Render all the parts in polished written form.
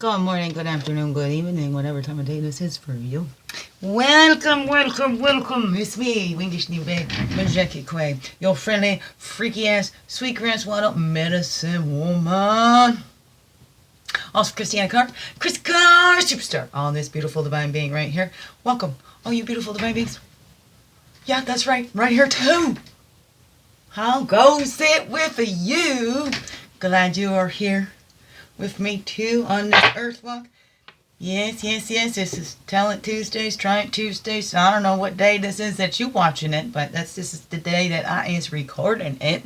Good morning, good afternoon, good evening, whatever time of day this is for you. Welcome, welcome, welcome. It's me, Wingish Nibe, Majeki Quay, your friendly, freaky ass, sweetgrass water medicine woman. Also, Christiana Carr, Chris Carr, superstar, all this beautiful divine being right here. Welcome, all you beautiful divine beings. Yeah, that's right, right here too. How goes it with you? Glad you are here with me too on this earth walk. Yes. This is Talent Tuesdays, Try It Tuesdays. I don't know what day this is that you watching it, but this is the day that I is recording it.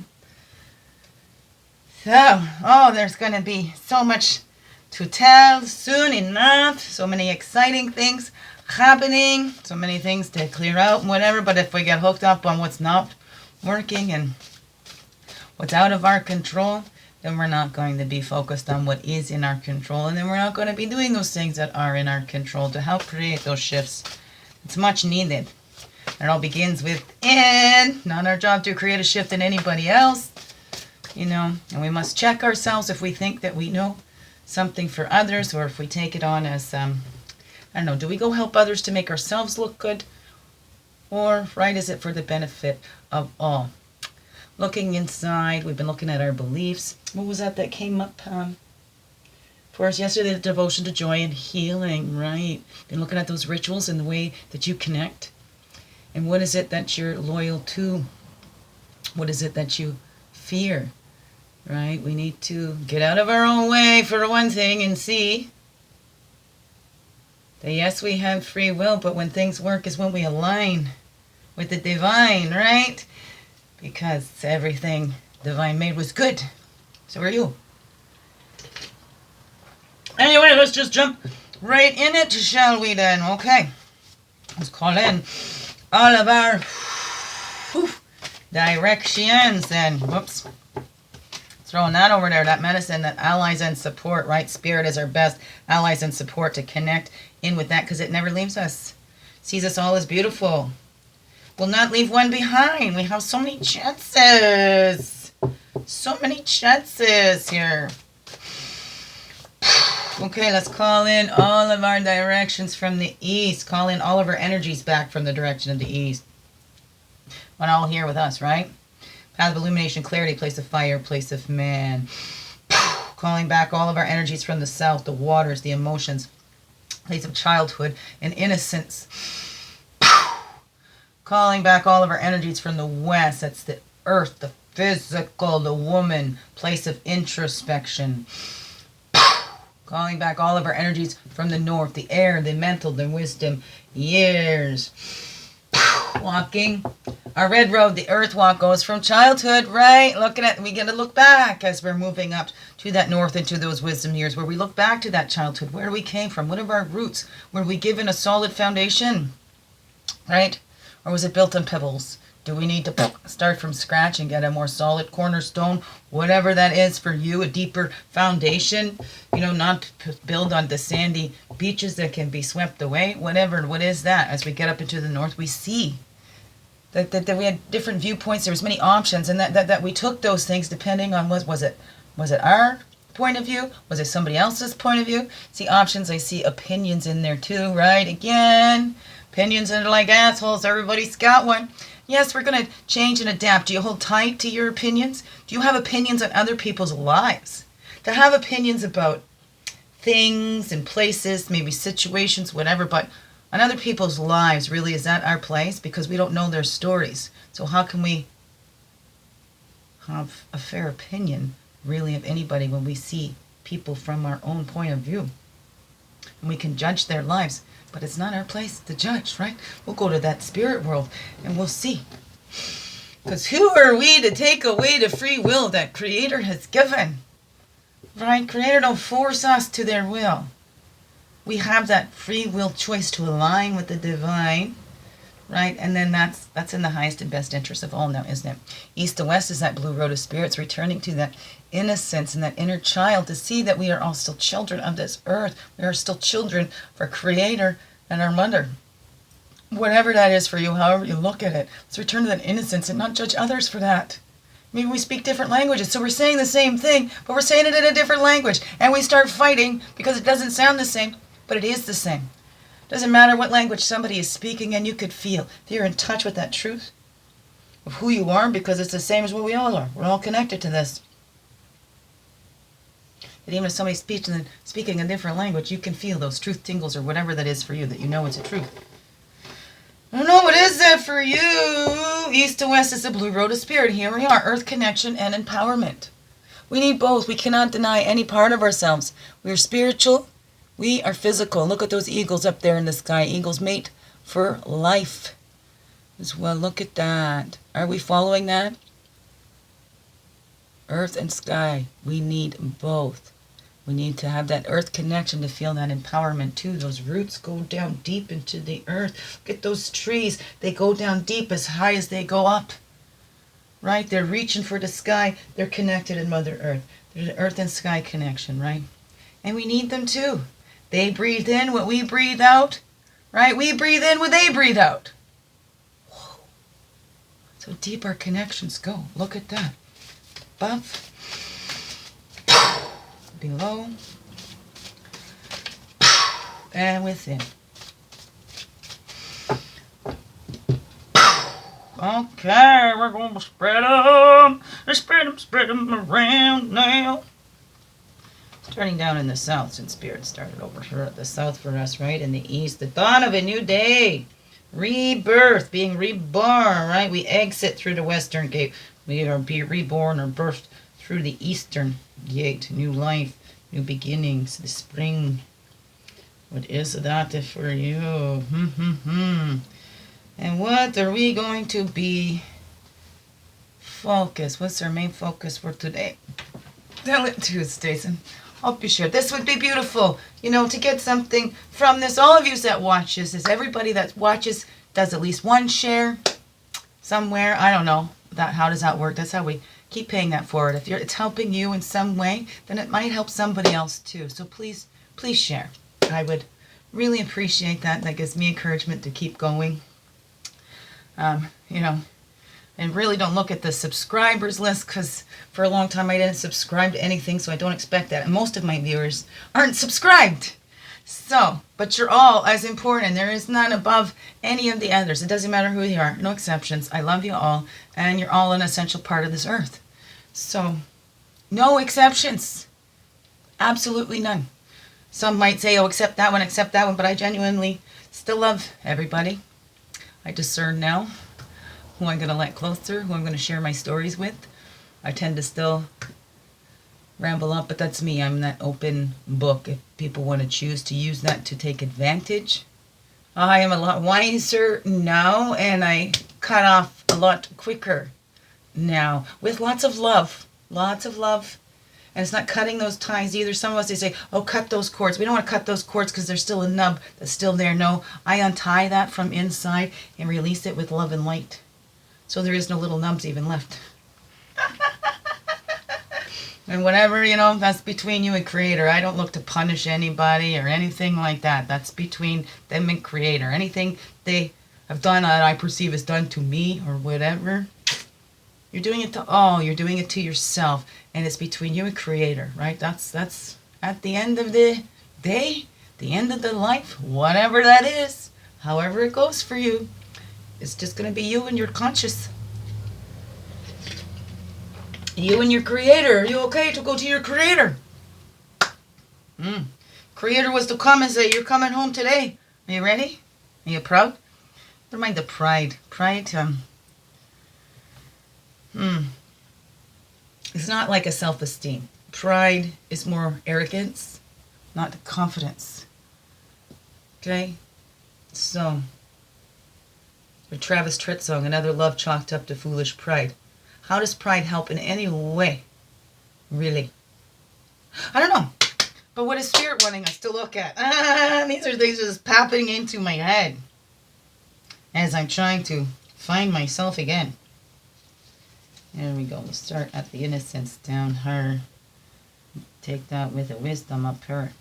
So, there's going to be so much to tell soon enough. So many exciting things happening. So many things to clear out and whatever. But if we get hooked up on what's not working and what's out of our control, then we're not going to be focused on what is in our control, and then we're not going to be doing those things that are in our control to help create those shifts. It's much needed. It all begins within. Not our job to create a shift in anybody else, and we must check ourselves if we think that we know something for others, or if we take it on as, do we go help others to make ourselves look good, or, right, is it for the benefit of all? Looking inside, we've been looking at our beliefs. What was that came up for us yesterday? The devotion to joy and healing, right? Been looking at those rituals and the way that you connect. And what is it that you're loyal to? What is it that you fear, right? We need to get out of our own way for one thing and see that yes, we have free will, but when things work is when we align with the divine, right? Because everything divine made was good. So are you. Anyway, let's just jump right in it, shall we then? Okay. Let's call in all of our directions then. Whoops. Throwing that over there, that medicine, that allies and support, right? Spirit is our best allies and support to connect in with that because it never leaves us. Sees us all as beautiful. Will not leave one behind. We have so many chances. So many chances here. Okay, let's call in all of our directions from the east. Call in all of our energies back from the direction of the east. And all here with us, right? Path of illumination, clarity, place of fire, place of man. Calling back all of our energies from the south, the waters, the emotions, place of childhood and innocence. Calling back all of our energies from the west. That's the earth, the physical, the woman, place of introspection. Calling back all of our energies from the north, the air, the mental, the wisdom, years. Walking our red road, the earth walk goes from childhood, right? Looking at, we get to look back as we're moving up to that north into those wisdom years where we look back to that childhood, where we came from, what are our roots, were we given a solid foundation, right? Or was it built on pebbles? Do we need to start from scratch and get a more solid cornerstone? Whatever that is for you, a deeper foundation. Not to build on the sandy beaches that can be swept away. Whatever. What is that? As we get up into the north, we see that we had different viewpoints. There was many options, and that we took those things depending on was it our point of view? Was it somebody else's point of view? See options. I see opinions in there too, right? Again. Opinions are like assholes. Everybody's got one. Yes, we're going to change and adapt. Do you hold tight to your opinions? Do you have opinions on other people's lives? To have opinions about things and places, maybe situations, whatever, but on other people's lives, really, is that our place? Because we don't know their stories. So how can we have a fair opinion, really, of anybody when we see people from our own point of view? And we can judge their lives. But it's not our place to judge, right? We'll go to that spirit world and we'll see. Because who are we to take away the free will that Creator has given? Right? Creator don't force us to their will. We have that free will choice to align with the divine, right? And then that's in the highest and best interest of all now, isn't it? East to west is that blue road of spirits returning to that innocence and that inner child to see that we are all still children of this earth. We are still children of our Creator and our Mother. Whatever that is for you, however you look at it, let's return to that innocence and not judge others for that. Maybe we speak different languages, so we're saying the same thing, but we're saying it in a different language. And we start fighting because it doesn't sound the same, but it is the same. Doesn't matter what language somebody is speaking, and you could feel if you're in touch with that truth of who you are, because it's the same as what we all are. We're all connected to this. And even if somebody's speaking a different language, you can feel those truth tingles or whatever that is for you, that you know it's a truth. I don't know, what is that for you? East to west is the blue road of spirit. Here we are, earth connection and empowerment. We need both. We cannot deny any part of ourselves. We are spiritual. We are physical. Look at those eagles up there in the sky. Eagles mate for life as well. Look at that. Are we following that? Earth and sky. We need both. We need to have that earth connection to feel that empowerment too. Those roots go down deep into the earth. Look at those trees. They go down deep as high as they go up. Right? They're reaching for the sky. They're connected in Mother Earth. There's an earth and sky connection, right? And we need them too. They breathe in what we breathe out. Right? We breathe in what they breathe out. Whoa. So deep our connections go. Look at that. Above. Below. And within. Okay, we're going to spread them around now. Starting down in the south, since Spirit started over here at the south for us, right? In the east, the dawn of a new day. Rebirth, being reborn, right? We exit through the western gate. We are be reborn or birthed through the eastern gate. New life, new beginnings, the spring. What is that for you? And what are we going to be? Focus. What's our main focus for today? Tell it to us, Jason. I'll be sure. This would be beautiful, to get something from this. All of you that watches this, everybody that watches does at least one share somewhere. I don't know how does that work. That's how we keep paying that forward. If it's helping you in some way, then it might help somebody else too. So please share. I would really appreciate that. That gives me encouragement to keep going. And really don't look at the subscribers list, because for a long time I didn't subscribe to anything, so I don't expect that. And most of my viewers aren't subscribed. So, but you're all as important. There is none above any of the others. It doesn't matter who you are. No exceptions. I love you all, and you're all an essential part of this earth. So, no exceptions. Absolutely none. Some might say, oh, accept that one, but I genuinely still love everybody. I discern now who I'm going to let closer, who I'm going to share my stories with. I tend to still ramble up, but that's me. I'm that open book. If people want to choose to use that to take advantage, I am a lot wiser now, and I cut off a lot quicker now with lots of love. Lots of love. And it's not cutting those ties either. Some of us, they say, oh, cut those cords. We don't want to cut those cords because there's still a nub that's still there. No, I untie that from inside and release it with love and light. So there is no little nubs even left. And whatever, that's between you and Creator. I don't look to punish anybody or anything like that. That's between them and Creator. Anything they have done that I perceive as done to me or whatever, you're doing it to all. You're doing it to yourself. And it's between you and Creator, right? That's at the end of the day, the end of the life, whatever that is, however it goes for you. It's just going to be you and your conscious. You and your Creator. Are you okay to go to your Creator? Creator was to come and say, you're coming home today. Are you ready? Are you proud? Never mind the pride. Pride, it's not like a self-esteem. Pride is more arrogance, not confidence. Okay? So, the Travis Tritt song, another love chalked up to foolish pride. How does pride help in any way? Really? I don't know. But what is Spirit wanting us to look at? These are things just popping into my head as I'm trying to find myself again. There we go. We'll start at the innocence down her. Take that with the wisdom up her.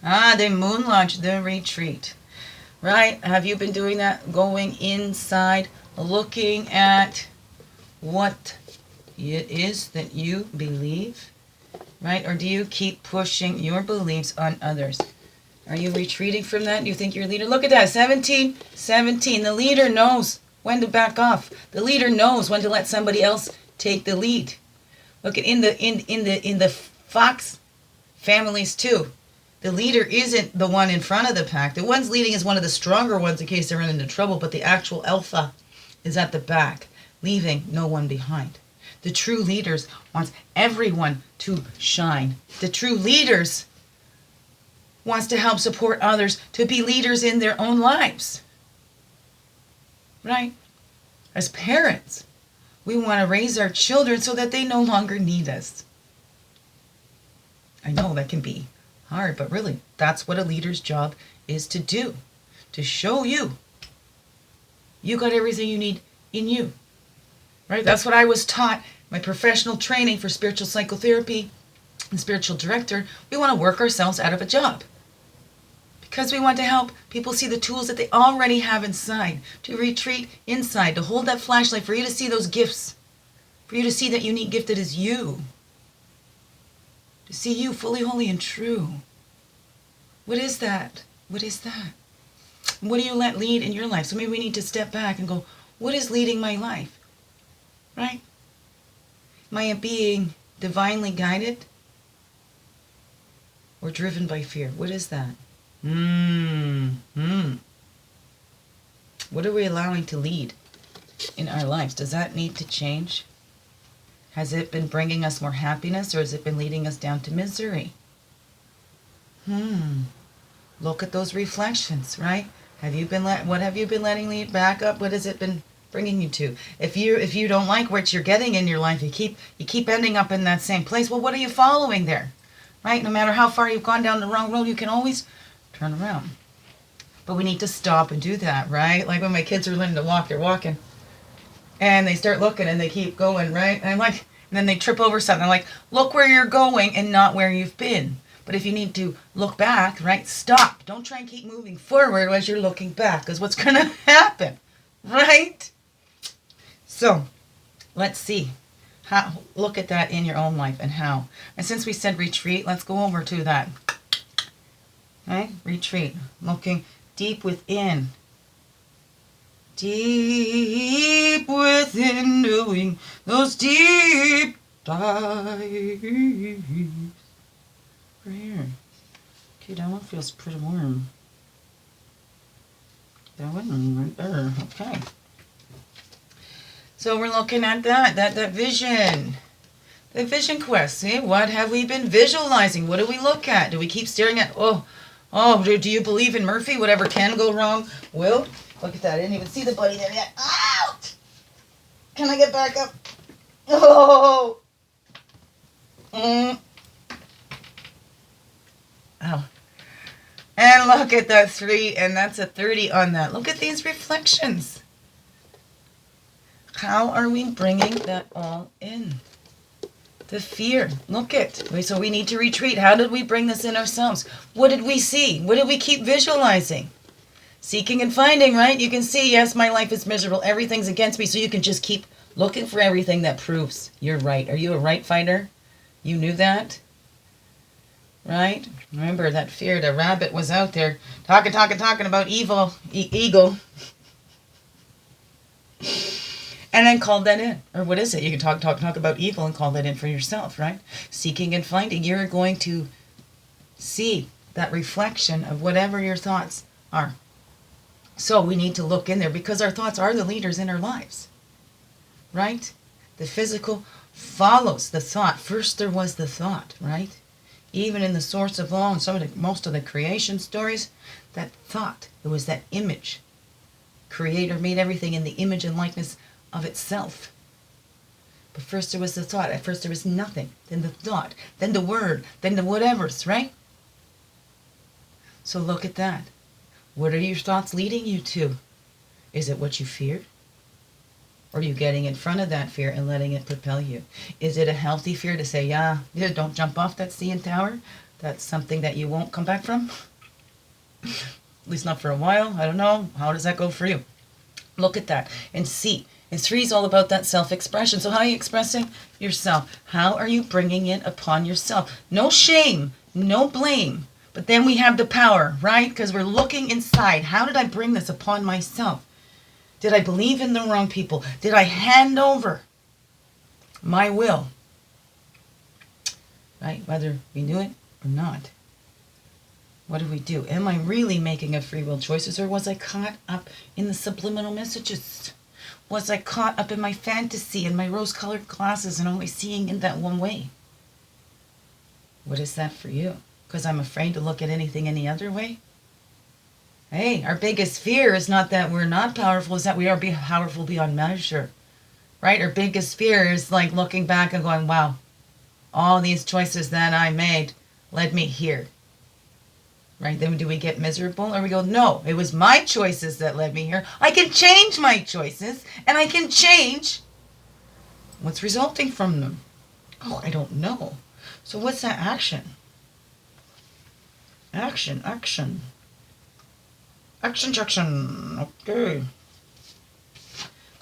The moon launch, the retreat. Right? Have you been doing that? Going inside, looking at what it is that you believe, right? Or do you keep pushing your beliefs on others? Are you retreating from that? Do you think you're a leader? Look at that, 17, 17. The leader knows when to back off. The leader knows when to let somebody else take the lead. Look at in the fox families too. The leader isn't the one in front of the pack. The one's leading is one of the stronger ones in case they run into trouble, but the actual alpha is at the back, leaving no one behind. The true leaders wants everyone to shine. The true leaders wants to help support others to be leaders in their own lives. Right? As parents, we want to raise our children so that they no longer need us. I know that can be hard, but really, that's what a leader's job is to do. To show you got everything you need in you. Right? That's what I was taught. My professional training for spiritual psychotherapy and spiritual director, we want to work ourselves out of a job. Because we want to help people see the tools that they already have inside, to retreat inside, to hold that flashlight, for you to see those gifts, for you to see that unique gift that is you, to see you fully, holy, and true. What is that? What is that? What do you let lead in your life? So maybe we need to step back and go, what is leading my life? Right? Am I being divinely guided or driven by fear? What is that? What are we allowing to lead in our lives? Does that need to change? Has it been bringing us more happiness, or has it been leading us down to misery? Look at those reflections, right? What have you been letting lead back up? What has it been bringing you to? If you don't like what you're getting in your life, you keep ending up in that same place. Well, what are you following there? Right? No matter how far you've gone down the wrong road, you can always turn around. But we need to stop and do that, right? Like when my kids are learning to walk, they're walking. And they start looking and they keep going, right? And I'm like, and then they trip over something. I'm like, look where you're going and not where you've been. But if you need to look back, right, stop. Don't try and keep moving forward as you're looking back, because what's going to happen, right? So, let's see. Look at that in your own life and how. And since we said retreat, let's go over to that. Okay? Retreat. Looking deep within. Deep within, doing those deep dives. Right here. Okay, that one feels pretty warm. That one right there. Okay. So we're looking at that vision. The vision quest. See, what have we been visualizing? What do we look at? Do we keep staring at, do you believe in Murphy? Whatever can go wrong will. Look at that. I didn't even see the buddy there yet. Ouch! Can I get back up? Oh! Ow. And look at that 3, and that's a 30 on that. Look at these reflections. How are we bringing that all in? The fear. Look at. So we need to retreat. How did we bring this in ourselves? What did we see? What did we keep visualizing? Seeking and finding, right? You can see, yes, my life is miserable. Everything's against me. So you can just keep looking for everything that proves you're right. Are you a right fighter? You knew that? Right? Remember that fear. The rabbit was out there talking about evil. Eagle. And then call that in. Or what is it? You can talk about evil and call that in for yourself, right? Seeking and finding. You're going to see that reflection of whatever your thoughts are. So we need to look in there because our thoughts are the leaders in our lives, right? The physical follows the thought. First there was the thought, right? Even in the source of law and most of the creation stories, that thought, it was that image. Creator made everything in the image and likeness of itself. But first there was the thought. At first there was nothing. Then the thought. Then the word. Then the whatevers, right? So look at that. What are your thoughts leading you to? Is it what you feared? Or are you getting in front of that fear and letting it propel you? Is it a healthy fear to say, yeah, don't jump off that CN Tower? That's something that you won't come back from? At least not for a while. I don't know. How does that go for you? Look at that and see. And 3 is all about that self-expression. So how are you expressing yourself? How are you bringing it upon yourself? No shame, no blame. But then we have the power, right? Because we're looking inside. How did I bring this upon myself? Did I believe in the wrong people? Did I hand over my will? Right? Whether we knew it or not. What do we do? Am I really making a free will choices, or was I caught up in the subliminal messages? Was I caught up in my fantasy and my rose-colored glasses and always seeing in that one way? What is that for you? Because I'm afraid to look at anything any other way? Hey, our biggest fear is not that we're not powerful, is that we are powerful beyond measure. Right? Our biggest fear is like looking back and going, wow, all these choices that I made led me here. Right? Then do we get miserable? Or we go, no, it was my choices that led me here. I can change my choices, and I can change what's resulting from them. Oh, I don't know. So what's that action? Action. Action, action. Okay.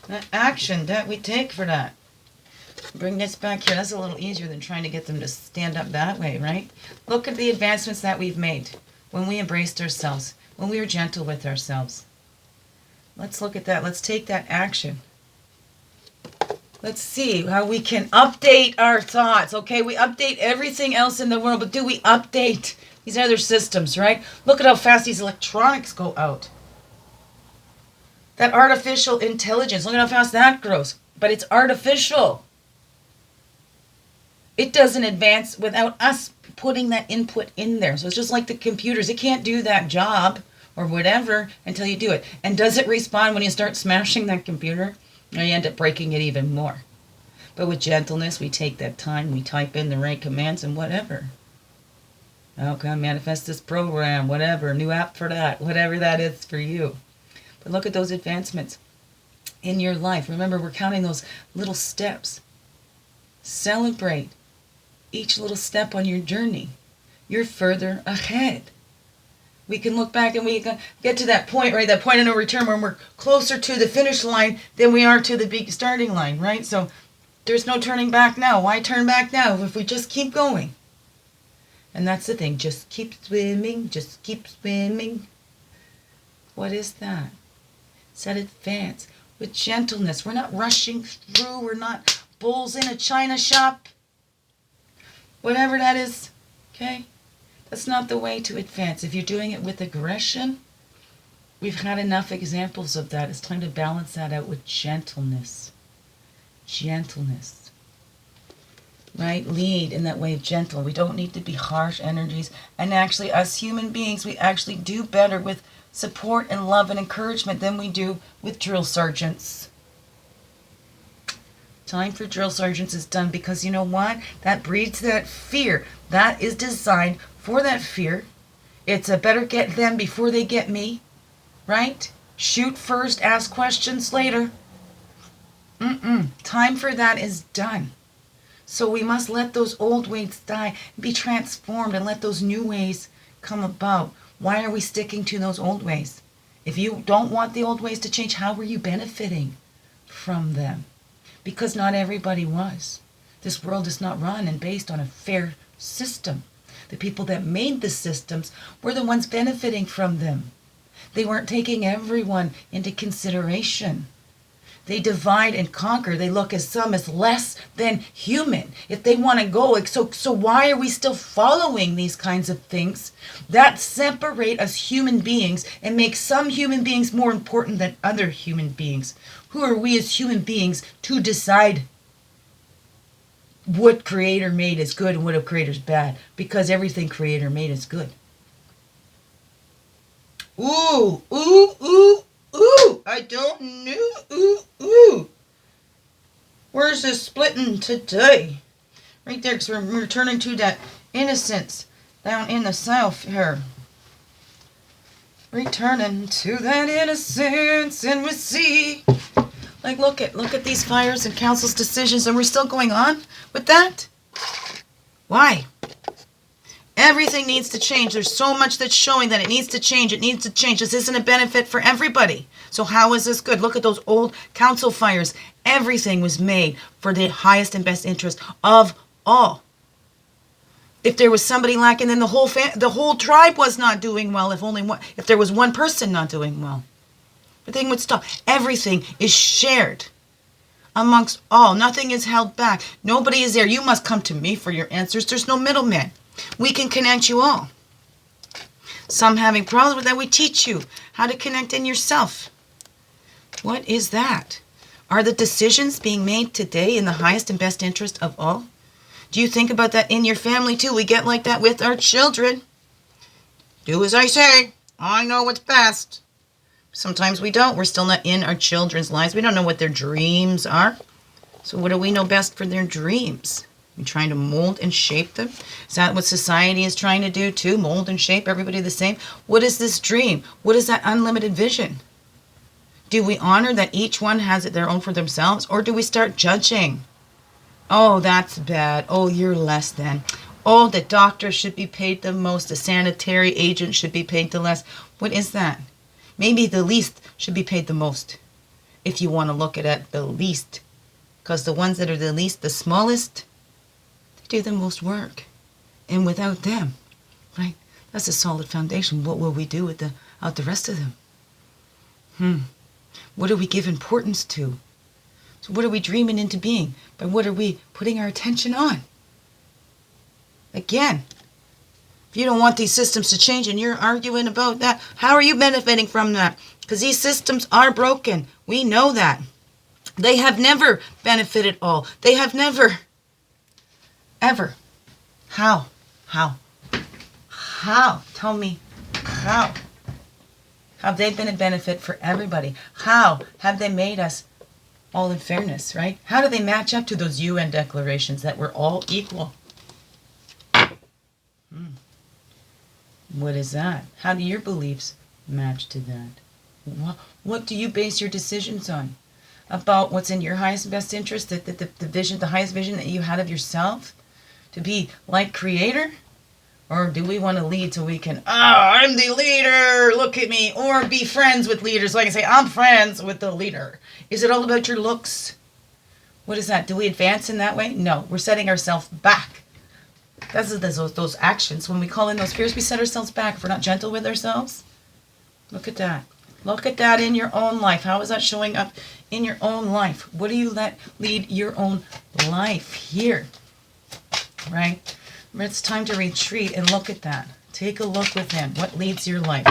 That action that we take for that. Bring this back here. That's a little easier than trying to get them to stand up that way, right? Look at the advancements that we've made. When we embraced ourselves, when we were gentle with ourselves. Let's look at that. Let's take that action. Let's see how we can update our thoughts. Okay, we update everything else in the world, but do we update these other systems, right? Look at how fast these electronics go out. That artificial intelligence, look at how fast that grows. But it's artificial. It doesn't advance without us putting that input in there. So it's just like the computers. It can't do that job or whatever until you do it. And does it respond when you start smashing that computer? Or you end up breaking it even more. But with gentleness, we take that time. We type in the right commands and whatever. How can I manifest this program? Whatever. New app for that. Whatever that is for you. But look at those advancements in your life. Remember, we're counting those little steps. Celebrate each little step on your journey. You're further ahead. We can look back and we can get to that point, right? That point of no return where we're closer to the finish line than we are to the big starting line, right? So there's no turning back now. Why turn back now if we just keep going? And that's the thing. Just keep swimming. Just keep swimming. What is that? It's that advance with gentleness. We're not rushing through. We're not bulls in a china shop. Whatever that is, okay? That's not the way to advance. If you're doing it with aggression, we've had enough examples of that. It's time to balance that out with gentleness. Gentleness. Right? Lead in that way of gentle. We don't need to be harsh energies. And actually, us human beings, we actually do better with support and love and encouragement than we do with drill sergeants. Time for drill sergeants is done because you know what? That breeds that fear. That is designed for that fear. It's a better get them before they get me. Right? Shoot first, ask questions later. Time for that is done. So we must let those old ways die, be transformed, and let those new ways come about. Why are we sticking to those old ways? If you don't want the old ways to change, how were you benefiting from them? Because not everybody was. This world is not run and based on a fair system. The people that made the systems were the ones benefiting from them. They weren't taking everyone into consideration. They divide and conquer. They look at some as less than human. If they want to go, so why are we still following these kinds of things that separate us human beings and make some human beings more important than other human beings? Who are we as human beings to decide what Creator made is good and what a Creator is bad? Because everything Creator made is good. Ooh, ooh, ooh. Ooh, I don't know. Ooh, ooh. Where's this splitting today? Right there, because we're returning to that innocence down in the south here. Returning to that innocence, and we see, like, look at these fires and council's decisions, and we're still going on with that. Why? Everything needs to change. There's so much that's showing that it needs to change. It needs to change. This isn't a benefit for everybody. So how is this good? Look at those old council fires. Everything was made for the highest and best interest of all. If there was somebody lacking, then the whole tribe was not doing well. If there was one person not doing well, everything would stop. Everything is shared amongst all. Nothing is held back. Nobody is there. You must come to me for your answers. There's no middleman. We can connect you all. Some having problems with that, we teach you how to connect in yourself. What is that? Are the decisions being made today in the highest and best interest of all? Do you think about that in your family too? We get like that with our children. Do as I say. I know what's best. Sometimes we don't. We're still not in our children's lives. We don't know what their dreams are. So what do we know best for their dreams? We're trying to mold and shape them. Is that what society is trying to do too? Mold and shape everybody the same? What is this dream? What is that unlimited vision? Do we honor that each one has it their own for themselves? Or do we start judging? Oh, that's bad. Oh, you're less than. Oh, the doctor should be paid the most. The sanitary agent should be paid the less. What is that? Maybe the least should be paid the most. If you want to look at it, the least. Because the ones that are the least, the smallest, do the most work. And without them, right? That's a solid foundation. What will we do with the rest of them? What do we give importance to? So what are we dreaming into being? But what are we putting our attention on? Again, if you don't want these systems to change and you're arguing about that, how are you benefiting from that? Because these systems are broken. We know that. They have never benefited all. They have never ever. How? Tell me how. Have they been a benefit for everybody? How have they made us all in fairness, right? How do they match up to those UN declarations that we're all equal? What is that? How do your beliefs match to that? What do you base your decisions on? About what's in your highest and best interest, the vision, the highest vision that you had of yourself? To be like Creator? Or do we want to lead so we can, I'm the leader, look at me. Or be friends with leaders so I can say, I'm friends with the leader. Is it all about your looks? What is that? Do we advance in that way? No, we're setting ourselves back. That's those actions. When we call in those fears, we set ourselves back. If we're not gentle with ourselves, look at that. Look at that in your own life. How is that showing up in your own life? What do you let lead your own life here? Right? It's time to retreat and look at that. Take a look within. What leads your life?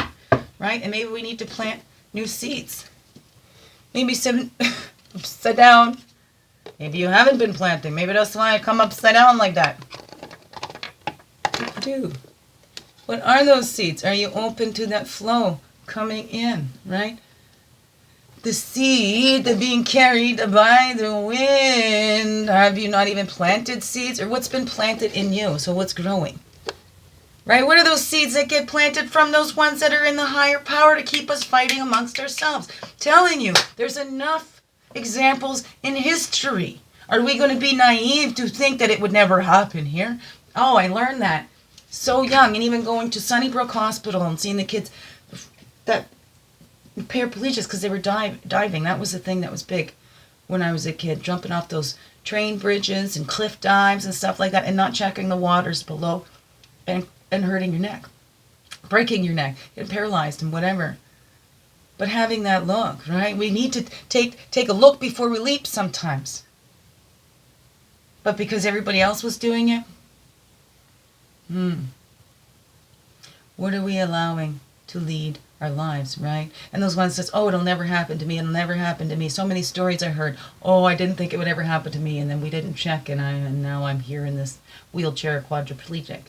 Right? And maybe we need to plant new seeds. Maybe sit upside down. Maybe you haven't been planting. Maybe that's why I come upside down like that. What do? What are those seeds? Are you open to that flow coming in? Right? The seed being carried by the wind. Have you not even planted seeds? Or what's been planted in you? So what's growing? Right? What are those seeds that get planted from those ones that are in the higher power to keep us fighting amongst ourselves? Telling you, there's enough examples in history. Are we going to be naive to think that it would never happen here? Oh, I learned that so young. And even going to Sunnybrook Hospital and seeing the kids that paraplegics because they were diving. That was the thing that was big when I was a kid. Jumping off those train bridges and cliff dives and stuff like that and not checking the waters below and hurting your neck. Breaking your neck. Getting paralyzed and whatever. But having that look, right? We need to take a look before we leap sometimes. But because everybody else was doing it? What are we allowing to lead our lives, right? And those ones says, oh, it'll never happen to me. It'll never happen to me. So many stories I heard. Oh, I didn't think it would ever happen to me. And then we didn't check. And now I'm here in this wheelchair quadriplegic.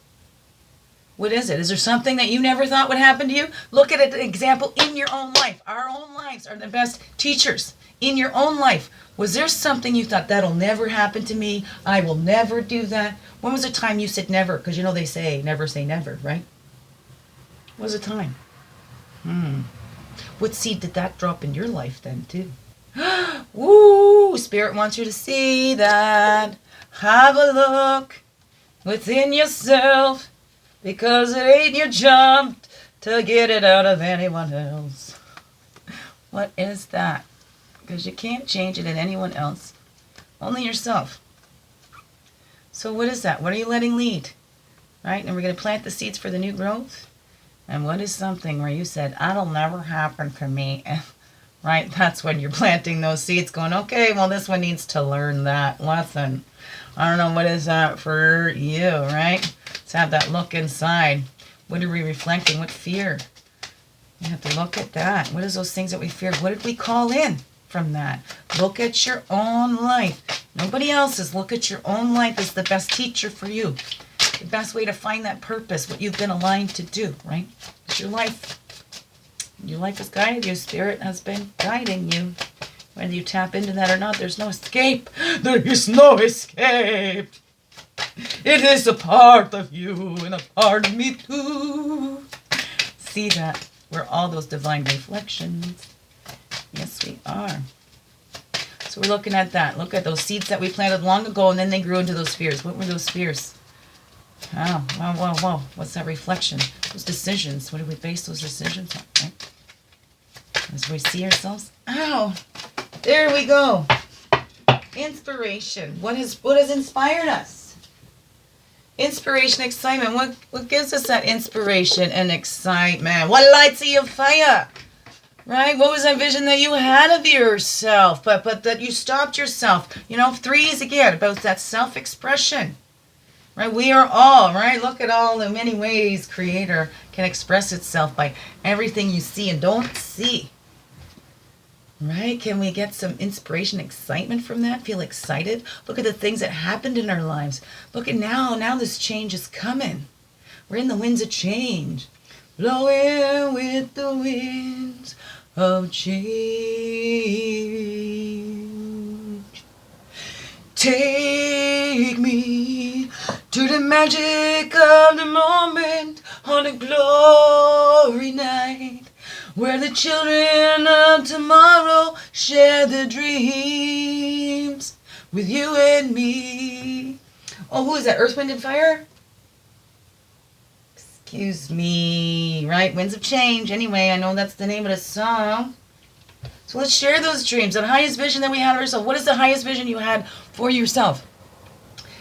What is it? Is there something that you never thought would happen to you? Look at an example in your own life. Our own lives are the best teachers. In your own life, was there something you thought, that'll never happen to me? I will never do that. When was the time you said never? Because they say never, right? What was the time? What seed did that drop in your life then, too? Woo! Spirit wants you to see that. Have a look within yourself. because it ain't your job to get it out of anyone else. What is that? Because you can't change it in anyone else. Only yourself. So what is that? What are you letting lead? Right? And we're going to plant the seeds for the new growth. And what is something where you said, that'll never happen for me? Right? That's when you're planting those seeds going, okay, well, this one needs to learn that lesson. I don't know, what is that for you, right? Let's have that look inside. What are we reflecting? What fear? You have to look at that. What is those things that we feared? What did we call in from that? Look at your own life. Nobody else's. Look at your own life as the best teacher for you. The best way to find that purpose, what you've been aligned to do, right? It's your life. Your life has guided you. Spirit has been guiding you. Whether you tap into that or not, there's no escape. There is no escape. It is a part of you and a part of me too. See that? We're all those divine reflections. Yes, we are. So we're looking at that. Look at those seeds that we planted long ago, and then they grew into those spheres. What were those spheres? Oh, wow. What's that reflection? Those decisions. What do we base those decisions on, right? As we see ourselves. Ow! There we go. Inspiration. What has inspired us? Inspiration, excitement. What gives us that inspiration and excitement? What lights your fire? Right? What was that vision that you had of yourself, but that you stopped yourself? 3 is again about that self-expression. Right? We are all, right? Look at all the many ways Creator can express itself by everything you see and don't see. Right? Can we get some inspiration, excitement from that? Feel excited? Look at the things that happened in our lives. Look at now this change is coming. We're in the winds of change. Blowing with the winds of change. Take me to the magic of the moment on a glory night, where the children of tomorrow share their dreams with you and me. Oh, who is that? Earth, Wind, and Fire? Excuse me, right? Winds of Change. Anyway, I know that's the name of the song. So let's share those dreams. The highest vision that we had of ourselves. What is the highest vision you had for yourself?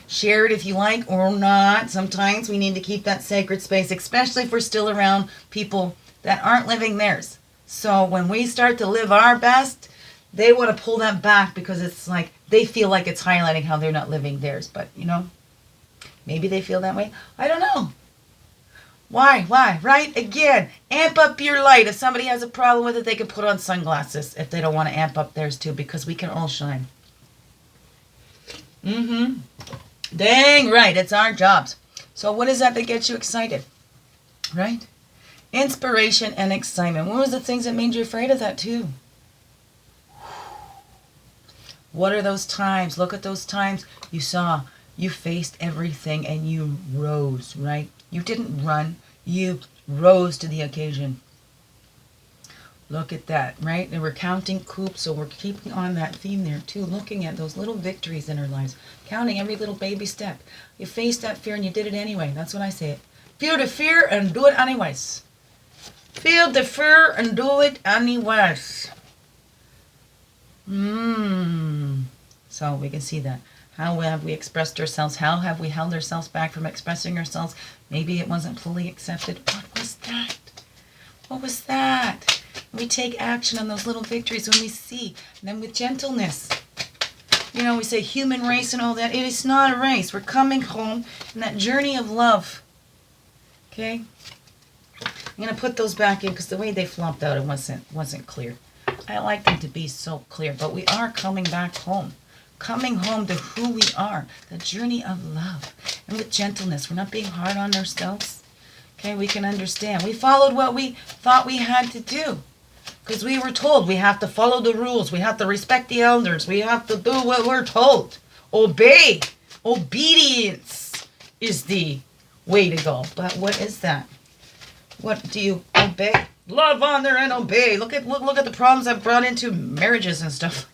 Share it if you like or not. Sometimes we need to keep that sacred space, especially if we're still around people that aren't living theirs. So when we start to live our best, they want to pull that back because it's like they feel like it's highlighting how they're not living theirs. But, maybe they feel that way. I don't know. Why? Right? Again, amp up your light. If somebody has a problem with it, they can put on sunglasses if they don't want to amp up theirs too, because we can all shine. Dang right. It's our jobs. So what is that gets you excited? Right? Inspiration and excitement. What was the things that made you afraid of that too? What are those times? Look at those times you saw. You faced everything and you rose, right? You didn't run. You rose to the occasion. Look at that, right? And we're counting coups, so we're keeping on that theme there too, looking at those little victories in our lives, counting every little baby step. You faced that fear and you did it anyway. That's what I say. Feel the fear and do it anyways. Feel the fear and do it anyways. So we can see that. How have we expressed ourselves? How have we held ourselves back from expressing ourselves? Maybe it wasn't fully accepted. What was that? What was that? We take action on those little victories when we see. And then with gentleness. We say human race and all that. It is not a race. We're coming home in that journey of love. Okay? I'm going to put those back in because the way they flopped out, it wasn't clear. I like them to be so clear. But we are coming back home. Coming home to who we are. The journey of love. And with gentleness. We're not being hard on ourselves. Okay, we can understand. We followed what we thought we had to do. Because we were told we have to follow the rules. We have to respect the elders. We have to do what we're told. Obey. Obedience is the way to go. But what is that? What do you obey? Love, honor, and obey. Look at the problems I've brought into marriages and stuff.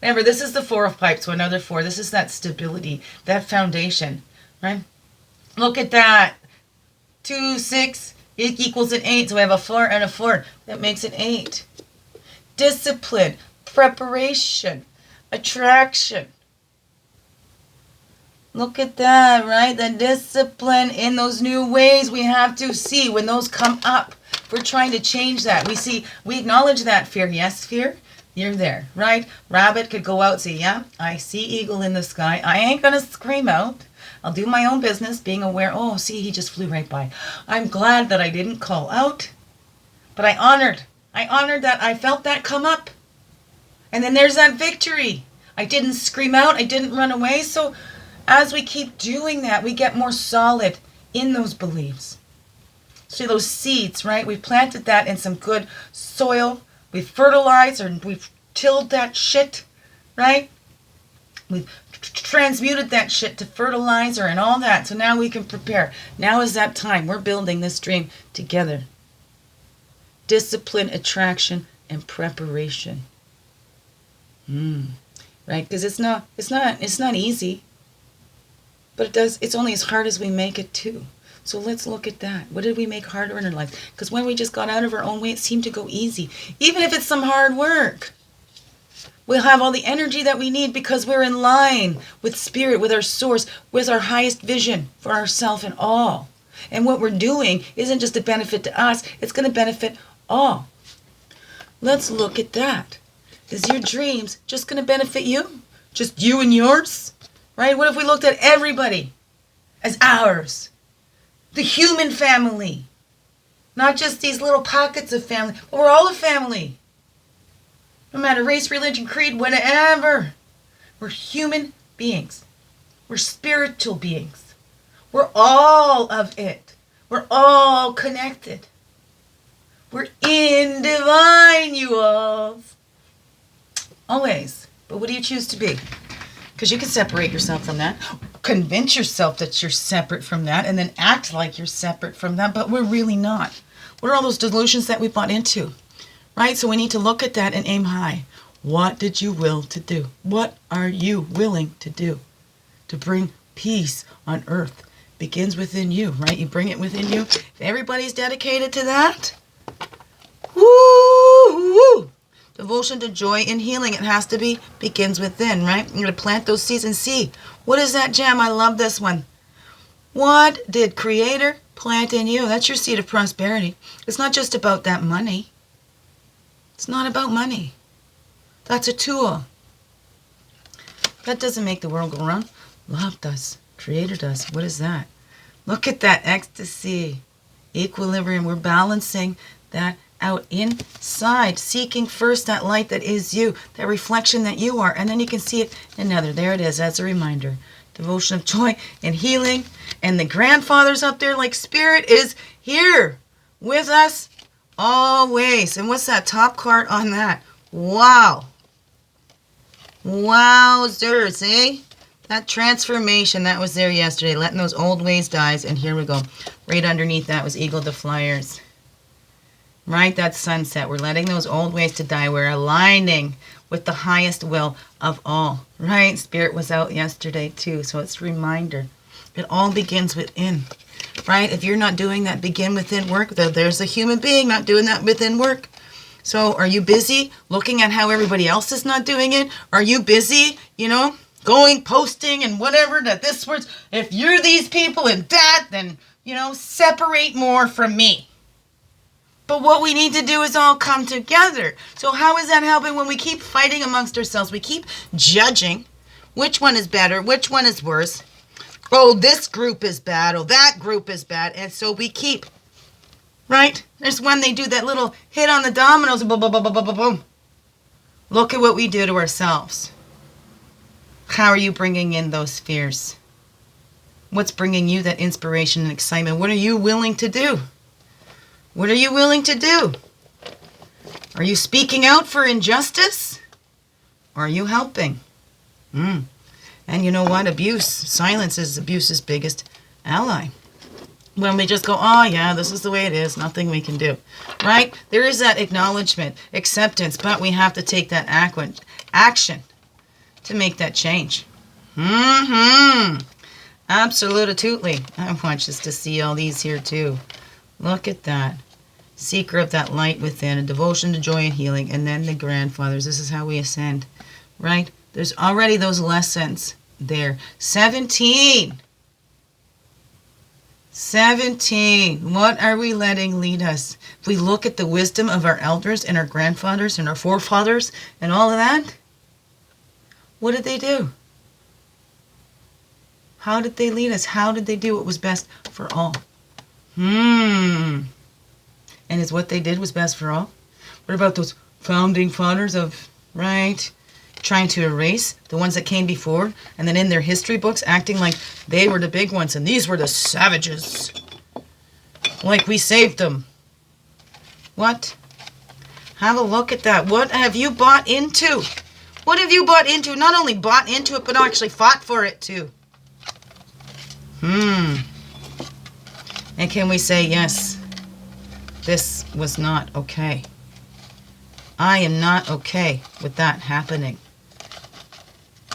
Remember, this is the 4 of Pipes, so another 4. This is that stability, that foundation, right? Look at that. 2, 6, it equals an 8. So we have a 4 and a 4. That makes an 8. Discipline, preparation, attraction. Look at that, right? The discipline in those new ways we have to see when those come up. We're trying to change that. We acknowledge that fear. Yes, fear, you're there, right? Rabbit could go out and say, yeah, I see eagle in the sky. I ain't going to scream out. I'll do my own business, being aware. Oh, see, he just flew right by. I'm glad that I didn't call out, but I honored that I felt that come up. And then there's that victory. I didn't scream out. I didn't run away. So as we keep doing that, we get more solid in those beliefs. See those seeds, right? We've planted that in some good soil. We've fertilized or we've tilled that shit, right? We've transmuted that shit to fertilizer and all that. So now we can prepare. Now is that time. We're building this dream together. Discipline, attraction, and preparation. Right? Because it's not easy. But it's only as hard as we make it too. So let's look at that. What did we make harder in our life? Because when we just got out of our own way, it seemed to go easy. Even if it's some hard work. We'll have all the energy that we need because we're in line with spirit, with our source, with our highest vision for ourselves and all. And what we're doing isn't just a benefit to us, it's going to benefit all. Let's look at that. Is your dreams just going to benefit you? Just you and yours? Right? What if we looked at everybody as ours? The human family. Not just these little pockets of family, but we're all a family. No matter race, religion, creed, whatever. We're human beings. We're spiritual beings. We're all of it. We're all connected. We're in divine, you all. Always. But what do you choose to be? Because you can separate yourself from that. Convince yourself that you're separate from that and then act like you're separate from that, but we're really not. What are all those delusions that we bought into? Right? So we need to look at that and aim high. What did you will to do? What are you willing to do to bring peace on earth? Begins within you, right? You bring it within you. If everybody's dedicated to that, woo! Devotion to joy and healing, it has to be, begins within, right? You're going to plant those seeds and see. What is that gem? I love this one. What did Creator plant in you? That's your seed of prosperity. It's not just about that money. It's not about money. That's a tool. That doesn't make the world go round. Love does. Creator does. What is that? Look at that ecstasy. Equilibrium. We're balancing that out inside, seeking first that light that is you, that reflection that you are, and then you can see it in another. There it is, as a reminder. Devotion of joy and healing, and the grandfathers up there, like Spirit, is here with us always. And what's that top card on that? Wow. Wowzers, eh? That transformation that was there yesterday, letting those old ways die, and here we go. Right underneath that was Eagle the Flyers. Right, that sunset. We're letting those old ways to die. We're aligning with the highest will of all. Right, Spirit was out yesterday too, so it's a reminder. It all begins within. Right, if you're not doing that begin within work, there's a human being not doing that within work. So are you busy looking at how everybody else is not doing it? Are you busy, going, posting and whatever that this words? If you're these people and that, then, separate more from me. But what we need to do is all come together. So how is that helping when we keep fighting amongst ourselves? We keep judging which one is better, which one is worse. Oh, this group is bad. Oh, that group is bad. And so we keep, right? There's when they do that little hit on the dominoes. Boom, boom, boom, boom, boom, boom. Look at what we do to ourselves. How are you bringing in those fears? What's bringing you that inspiration and excitement? What are you willing to do? What are you willing to do? Are you speaking out for injustice? Or are you helping? And you know what? Silence is abuse's biggest ally. When we just go, oh yeah, this is the way it is, nothing we can do. Right? There is that acknowledgement, acceptance, but we have to take that action to make that change. Absolutely. I want us to see all these here too. Look at that. Seeker of that light within, a devotion to joy and healing, and then the grandfathers. This is how we ascend, right? There's already those lessons there. 17. 17. What are we letting lead us? If we look at the wisdom of our elders and our grandfathers and our forefathers and all of that, what did they do? How did they lead us? How did they do what was best for all? And is what they did was best for all? What about those founding fathers of, right, trying to erase the ones that came before, and then in their history books acting like they were the big ones and these were the savages? Like we saved them. What? Have a look at that. What have you bought into? What have you bought into? Not only bought into it, but actually fought for it too. And can we say, yes, this was not okay. I am not okay with that happening.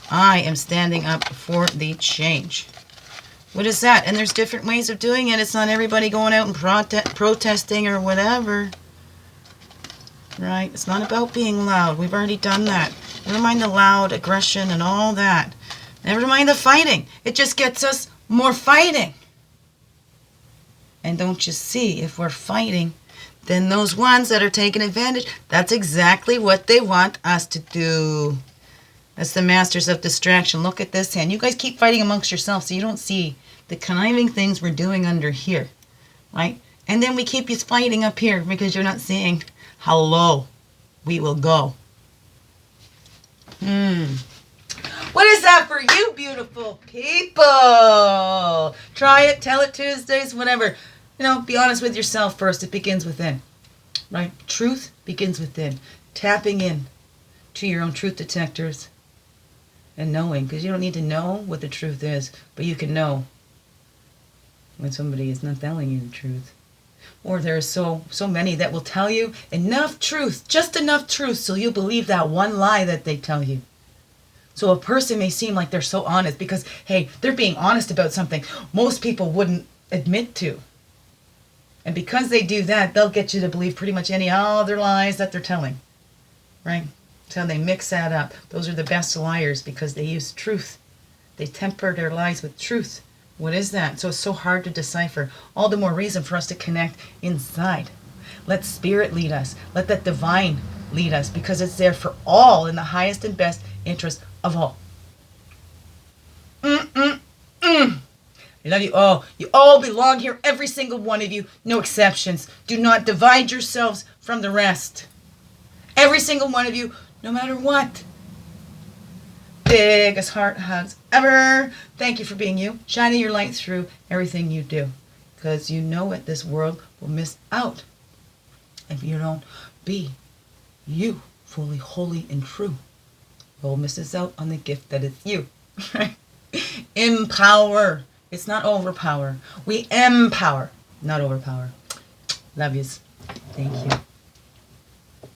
I am standing up for the change. What is that? And there's different ways of doing it. It's not everybody going out and protesting or whatever. Right? It's not about being loud. We've already done that. Never mind the loud aggression and all that. Never mind the fighting. It just gets us more fighting. And don't you see, if we're fighting, then those ones that are taking advantage, that's exactly what they want us to do. That's the masters of distraction. Look at this hand. You guys keep fighting amongst yourselves so you don't see the conniving things we're doing under here. Right? And then we keep you fighting up here because you're not seeing how low we will go. What is that for you, beautiful people? Try it, tell it Tuesdays, whatever. You know, be honest with yourself first. It begins within. Right? Truth begins within. Tapping in to your own truth detectors and knowing. Because you don't need to know what the truth is, but you can know when somebody is not telling you the truth. Or there are so many that will tell you enough truth, just enough truth, so you believe that one lie that they tell you. So a person may seem like they're so honest because, hey, they're being honest about something most people wouldn't admit to. And because they do that, they'll get you to believe pretty much any other lies that they're telling. Right? So they mix that up. Those are the best liars because they use truth. They temper their lies with truth. What is that? So it's so hard to decipher. All the more reason for us to connect inside. Let spirit lead us. Let that divine lead us because it's there for all in the highest and best interest of all. I love you all. You all belong here, every single one of you. No exceptions. Do not divide yourselves from the rest. Every single one of you, no matter what. Biggest heart hugs ever. Thank you for being you. Shining your light through everything you do. Because you know it, this world will miss out if you don't be you, fully, holy, and true. The world misses out on the gift that is you. Empower. It's not overpower. We empower, not overpower. Love yous. Thank you.